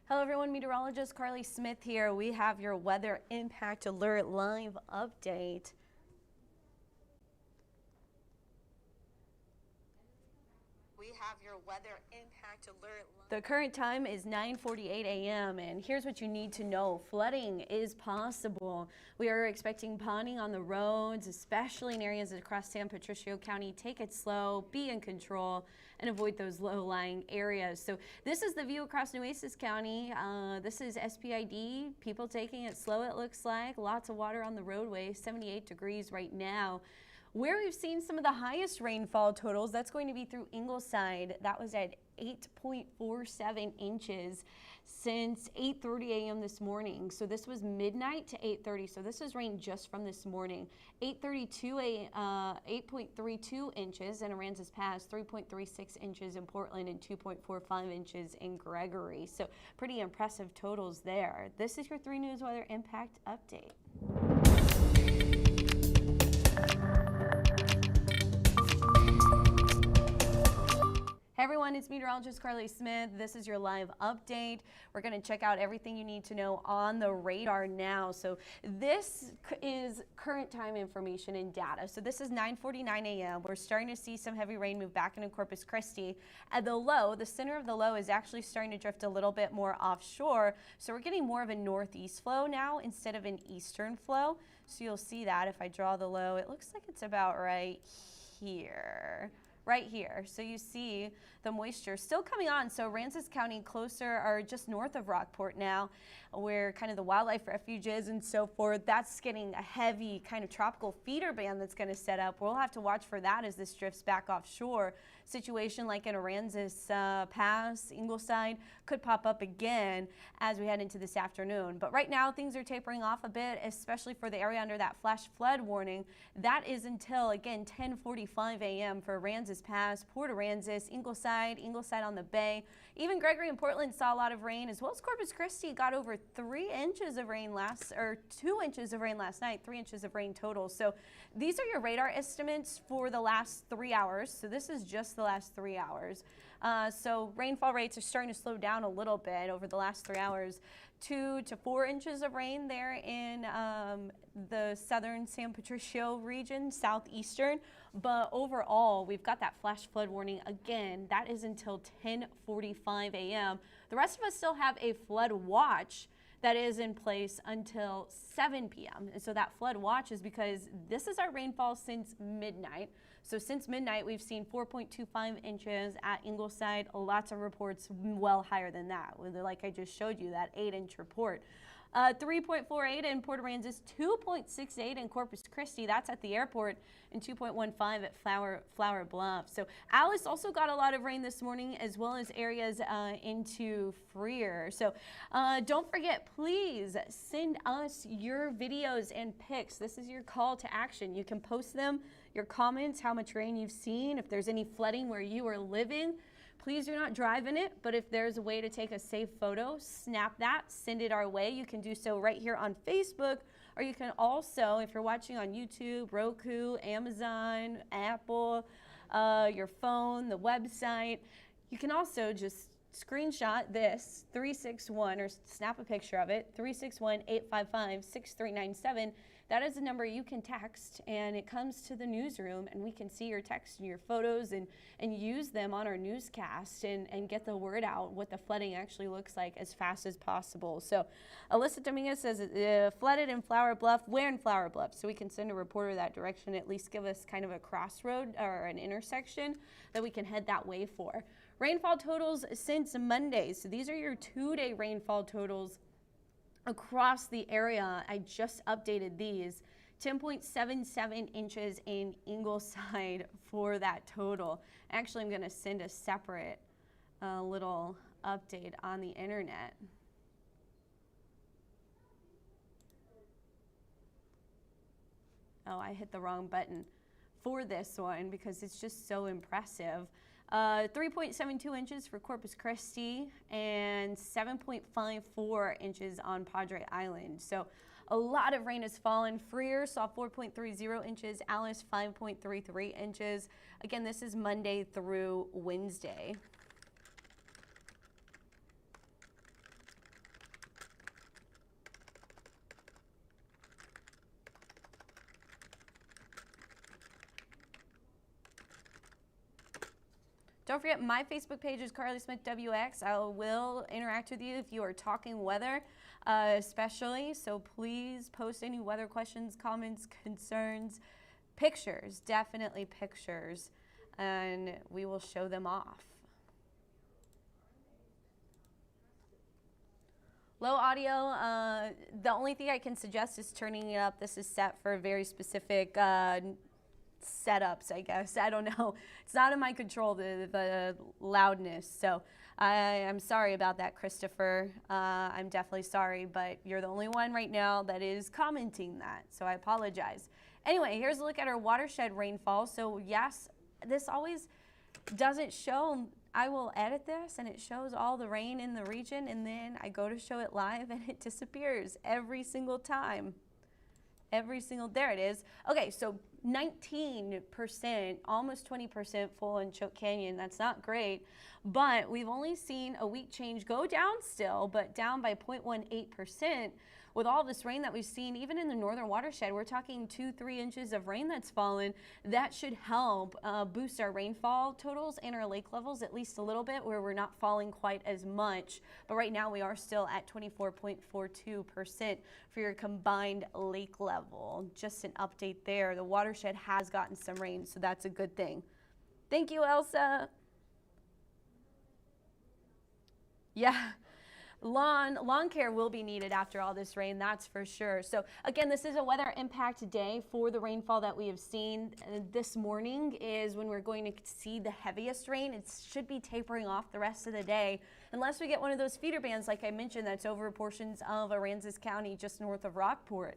Hello everyone, meteorologist Carly Smith here. We have your weather impact alert live update. The current time is 9:48 a.m. and here's what you need to know. Flooding is possible. We are expecting ponding on the roads, especially in areas across San Patricio County. Take it slow, be in control, and avoid those low-lying areas. So this is the view across Nueces County. This is SPID. People taking it slow, it looks like. Lots of water on the roadway, 78 degrees right now. Where we've seen some of the highest rainfall totals, that's going to be through Ingleside. That was at 8.47 inches since 8:30 a.m. this morning. So this was midnight to 8:30. So this is rain just from this morning. 8.32 inches in Aransas Pass, 3.36 inches in Portland, and 2.45 inches in Gregory. So pretty impressive totals there. This is your 3 News Weather Impact Update. Hey everyone, it's meteorologist Carly Smith. This is your live update. We're going to check out everything you need to know on the radar now. So this is current time information and data. So this is 9:49 a.m. We're starting to see some heavy rain move back into Corpus Christi. At the low, the center of the low is actually starting to drift a little bit more offshore. So we're getting more of a northeast flow now instead of an eastern flow. So you'll see that if I draw the low, it looks like it's about right here. Right here. So you see the moisture still coming on. So Aransas County closer or just north of Rockport now, where kind of the wildlife refuge is and so forth. That's getting a heavy kind of tropical feeder band that's going to set up. We'll have to watch for that as this drifts back offshore. Situation like in Aransas Pass, Ingleside could pop up again as we head into this afternoon. But right now things are tapering off a bit, especially for the area under that flash flood warning. That is until, again, 10:45 a.m. for Aransas Pass, Port Aransas, Ingleside on the Bay. Even Gregory and Portland saw a lot of rain, as well as Corpus Christi got over 2 inches of rain last night, 3 inches of rain total. So these are your radar estimates for the last 3 hours. So this is just the last 3 hours. So rainfall rates are starting to slow down a little bit over the last 3 hours. 2 to 4 inches of rain there in the southern San Patricio region, southeastern. But overall, we've got that flash flood warning again. That is until 10:45 a.m. The rest of us still have a flood watch that is in place until 7 p.m. And so that flood watch is because this is our rainfall since midnight. So since midnight, we've seen 4.25 inches at Ingleside. Lots of reports well higher than that. Like I just showed you, that 8-inch report. 3.48 in Port Aransas, 2.68 in Corpus Christi, that's at the airport, and 2.15 at Flower Bluff. So Alice also got a lot of rain this morning, as well as areas into Freer. So don't forget, please send us your videos and pics. This is your call to action. You can post them, your comments, how much rain you've seen, if there's any flooding where you are living. Please do not drive in it, but if there's a way to take a safe photo, snap that, send it our way. You can do so right here on Facebook, or you can also, if you're watching on YouTube, Roku, Amazon, Apple, your phone, the website, you can also just screenshot this 361 or snap a picture of it, 361-855-6397. That is the number you can text, and it comes to the newsroom, and we can see your text and your photos and use them on our newscast and get the word out what the flooding actually looks like as fast as possible. So Alyssa Dominguez says flooded in Flower Bluff. Where in Flower Bluff? So we can send a reporter that direction, at least give us kind of a crossroad or an intersection that we can head that way for. Rainfall totals since Monday. So these are your 2-day rainfall totals across the area. I just updated these. 10.77 inches in Ingleside for that total. Actually, I'm going to send a separate little update on the internet. Oh, I hit the wrong button for this one because it's just so impressive. 3.72 inches for Corpus Christi and 7.54 inches on Padre Island. So a lot of rain has fallen. Freer saw 4.30 inches, Alice 5.33 inches. Again, this is Monday through Wednesday. Don't forget, my Facebook page is Carly Smith WX. I will interact with you if you are talking weather, especially. So please post any weather questions, comments, concerns, pictures, definitely pictures, and we will show them off. Low audio, the only thing I can suggest is turning it up. This is set for very specific setups, I guess. I don't know. It's not in my control, the loudness. So I'm sorry about that, Christopher. I'm definitely sorry, but you're the only one right now that is commenting that. So I apologize. Anyway, here's a look at our watershed rainfall. So yes, this always doesn't show. I will edit this and it shows all the rain in the region, and then I go to show it live and it disappears every single time. There it is. Okay, so 19%, almost 20% full in Choke Canyon. That's not great, but we've only seen a weak change go down still, but down by 0.18%. With all this rain that we've seen, even in the northern watershed, we're talking 2-3 inches of rain that's fallen. That should help boost our rainfall totals and our lake levels at least a little bit, where we're not falling quite as much. But right now we are still at 24.42% for your combined lake level. Just an update there. The watershed has gotten some rain, so that's a good thing. Thank you, Elsa. Yeah. Lawn care will be needed after all this rain, that's for sure. So again, this is a weather impact day for the rainfall that we have seen. This morning is when we're going to see the heaviest rain. It should be tapering off the rest of the day, unless we get one of those feeder bands like I mentioned that's over portions of Aransas County just north of Rockport.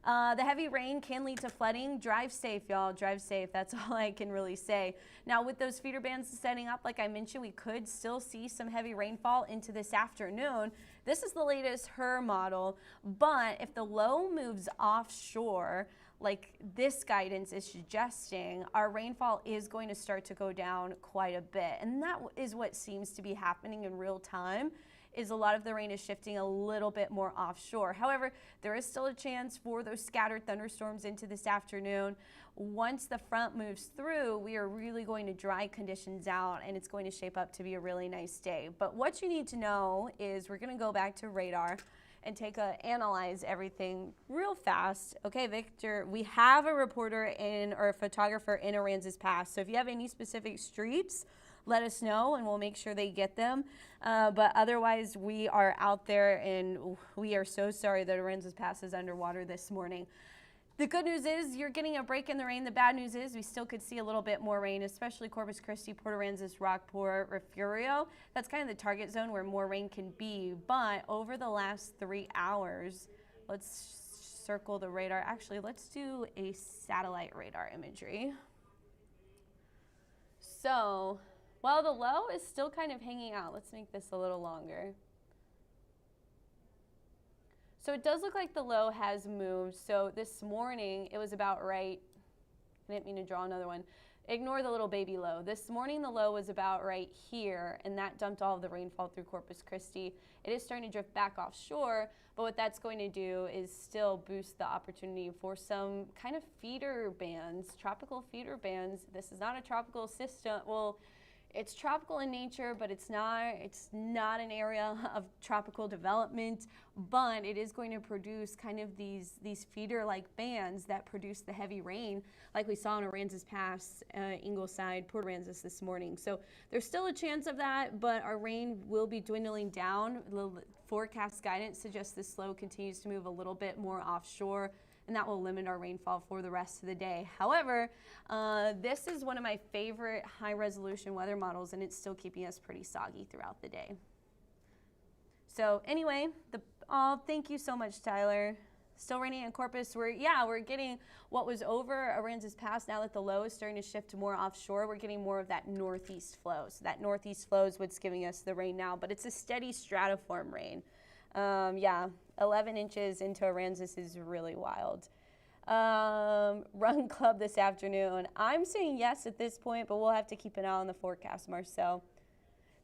The heavy rain can lead to flooding. Drive safe, y'all. Drive safe. That's all I can really say. Now, with those feeder bands setting up, like I mentioned, we could still see some heavy rainfall into this afternoon. This is the latest HER model, but if the low moves offshore, like this guidance is suggesting, our rainfall is going to start to go down quite a bit. And that is what seems to be happening in real time. Is a lot of the rain is shifting a little bit more offshore. However, there is still a chance for those scattered thunderstorms into this afternoon. Once the front moves through, we are really going to dry conditions out, and it's going to shape up to be a really nice day. But what you need to know is we're going to go back to radar and analyze everything real fast. Okay, Victor, we have a reporter or a photographer in Aransas Pass. So if you have any specific streets, let us know and we'll make sure they get them. But otherwise, we are out there, and we are so sorry that Aransas Pass is underwater this morning. The good news is you're getting a break in the rain. The bad news is we still could see a little bit more rain, especially Corpus Christi, Port Aransas, Rockport, Refugio. That's kind of the target zone where more rain can be. But over the last 3 hours, let's circle the radar. Actually, let's do a satellite radar imagery. So, while the low is still kind of hanging out, let's make this a little longer. So it does look like the low has moved. So this morning it was about right. I didn't mean to draw another one. Ignore the little baby low. This morning the low was about right here, and that dumped all of the rainfall through Corpus Christi. It is starting to drift back offshore, but what that's going to do is still boost the opportunity for some kind of feeder bands, tropical feeder bands. This is not a tropical system. Well, it's tropical in nature, but it's not an area of tropical development, but it is going to produce kind of these feeder-like bands that produce the heavy rain like we saw in Aransas Pass, Ingleside, Port Aransas this morning. So there's still a chance of that, but our rain will be dwindling down. The forecast guidance suggests this low continues to move a little bit more offshore, and that will limit our rainfall for the rest of the day. However, this is one of my favorite high-resolution weather models, and it's still keeping us pretty soggy throughout the day. So anyway, thank you so much, Tyler. Still raining in Corpus. We're getting what was over Aransas Pass. Now that the low is starting to shift more offshore, we're getting more of that northeast flow. So that northeast flow is what's giving us the rain now, but it's a steady stratiform rain. 11 inches into Aransas is really wild. Run club this afternoon. I'm saying yes at this point, but we'll have to keep an eye on the forecast, Marcel.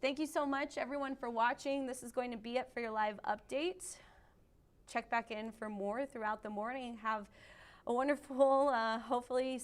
Thank you so much, everyone, for watching. This is going to be it for your live update. Check back in for more throughout the morning. Have a wonderful, hopefully